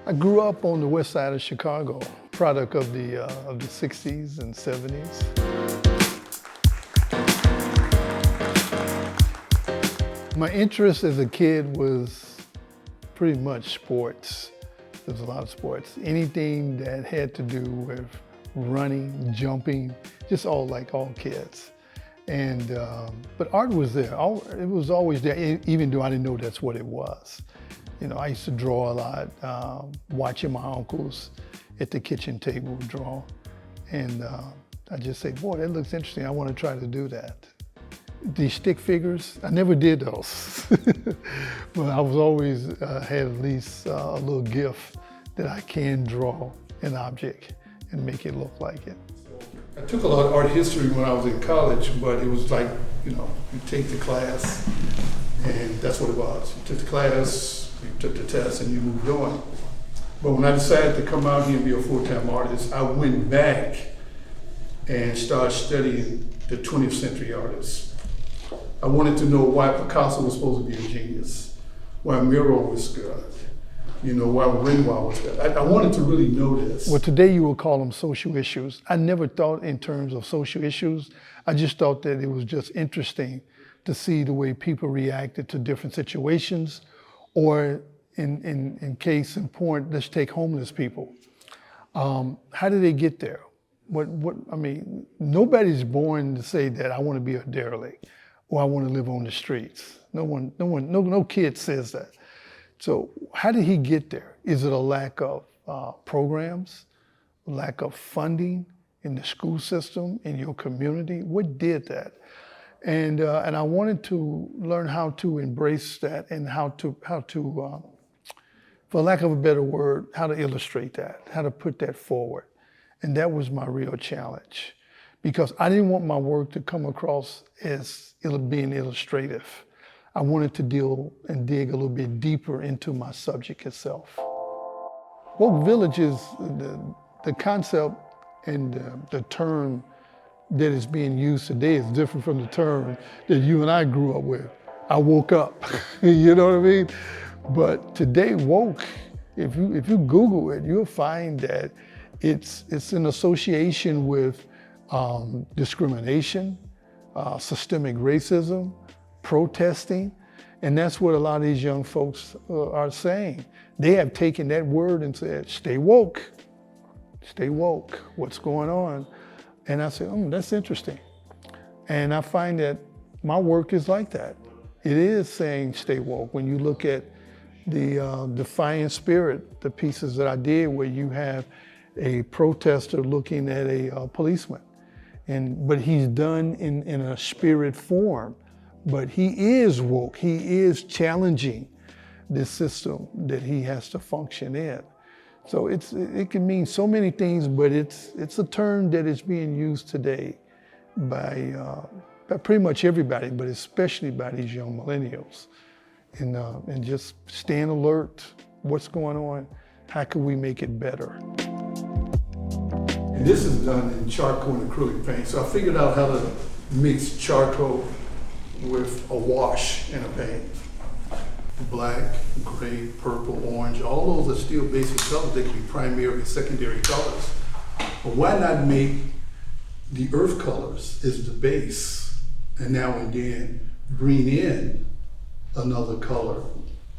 I grew up on the west side of Chicago, product of the 60s and 70s. My interest as a kid was pretty much sports. There's a lot of sports. Anything that had to do with running, jumping, just all like all kids. And, but art was there. It was always there, even though I didn't know that's what it was. You know, I used to draw a lot, watching my uncles at the kitchen table draw. And I just say, boy, that looks interesting. I want to try to do that. The stick figures, I never did those. But I was always had at least a little gift that I can draw an object and make it look like it. I took a lot of art history when I was in college, but it was like, you know, you take the class and that's what it was. You took the class, you took the test and you moved on. But when I decided to come out here and be a full-time artist, I went back and started studying the 20th century artists. I wanted to know why Picasso was supposed to be a genius, why Miro was good, you know, why Renoir was good. I wanted to really know this. Well, today you would call them social issues. I never thought in terms of social issues. I just thought that it was just interesting to see the way people reacted to different situations, or in case in point, let's take homeless people. How did they get there? I mean, nobody's born to say that I want to be a derelict or I want to live on the streets. No kid says that. So how did he get there? Is it a lack of programs, lack of funding in the school system, in your community? What did that? And I wanted to learn how to embrace that and how to, for lack of a better word, how to illustrate that, how to put that forward. And that was my real challenge, because I didn't want my work to come across as being illustrative. I wanted to deal and dig a little bit deeper into my subject itself. Woke Village is the concept and the term that is being used today is different from the term that you and I grew up with. I woke up, you know what I mean? But today, woke, if you Google it, you'll find that it's an association with discrimination, systemic racism, protesting, and that's what a lot of these young folks are saying. They have taken that word and said, stay woke, what's going on? And I said, that's interesting. And I find that my work is like that. It is saying stay woke. When you look at the Defiant Spirit, the pieces that I did where you have a protester looking at a policeman, but he's done in a spirit form. But he is woke. He is challenging this system that he has to function in. So it can mean so many things, but it's a term that is being used today by pretty much everybody, but especially by these young millennials. And just staying alert, what's going on, how can we make it better? And this is done in charcoal and acrylic paint. So I figured out how to mix charcoal with a wash in a paint. Black, gray, purple, orange, all those are still basic colors. They can be primary and secondary colors. But why not make the earth colors as the base, and now and then bring in another color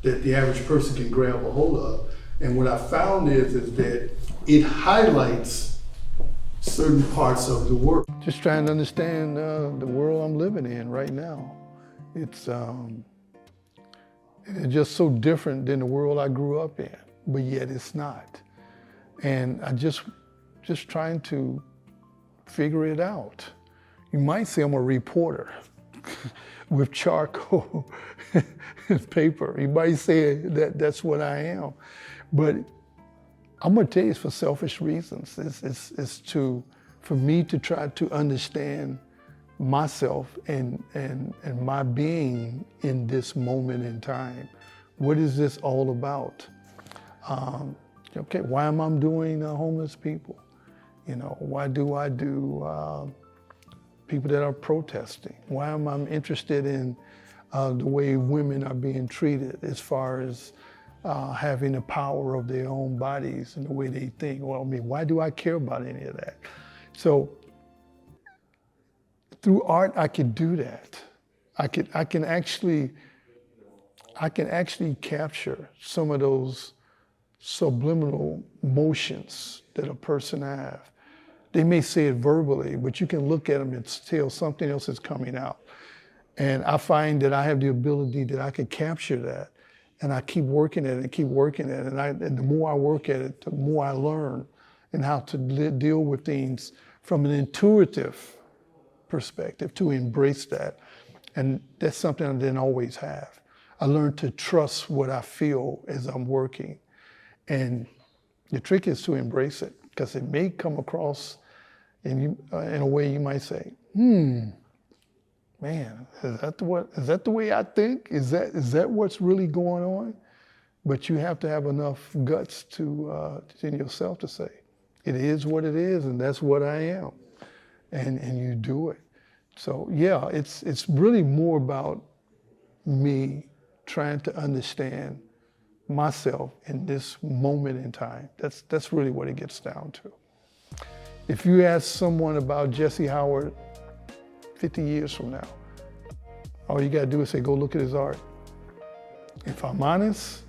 that the average person can grab a hold of. And what I found is that it highlights certain parts of the work. Just trying to understand the world I'm living in right now. It's just so different than the world I grew up in, but yet it's not. And I just trying to figure it out. You might say I'm a reporter with charcoal and paper. You might say that that's what I am. But I'm gonna tell you, it's for selfish reasons. It's for me to try to understand myself and my being in this moment in time. What is this all about? Okay, why am I doing homeless people? You know, why do I do people that are protesting? Why am I interested in the way women are being treated as far as having the power of their own bodies and the way they think. Well, I mean, why do I care about any of that? So through art, I could do that. I can actually capture some of those subliminal motions that a person has. They may say it verbally, but you can look at them and tell something else is coming out. And I find that I have the ability that I can capture that, and I keep working at it and keep working at it. And the more I work at it, the more I learn and how to deal with things from an intuitive perspective, to embrace that. And that's something I didn't always have. I learned to trust what I feel as I'm working. And the trick is to embrace it, because it may come across in a way you might say, man, is that the way I think? Is that what's really going on? But you have to have enough guts to in yourself to say, it is what it is, and that's what I am. And you do it. So yeah, it's really more about me trying to understand myself in this moment in time. That's really what it gets down to. If you ask someone about Jesse Howard 50 years from now, all you gotta do is say, go look at his art. If I'm honest,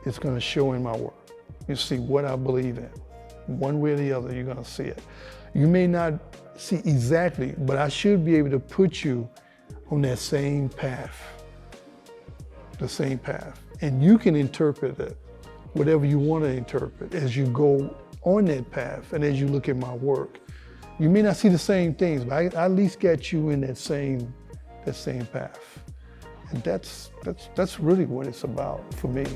it's gonna show in my work. You see what I believe in. One way or the other, you're gonna see it. You may not see exactly, but I should be able to put you on that same path, the same path. And you can interpret it, whatever you want to interpret, as you go on that path and as you look at my work. You may not see the same things, but I at least get you in that same path. And that's really what it's about for me.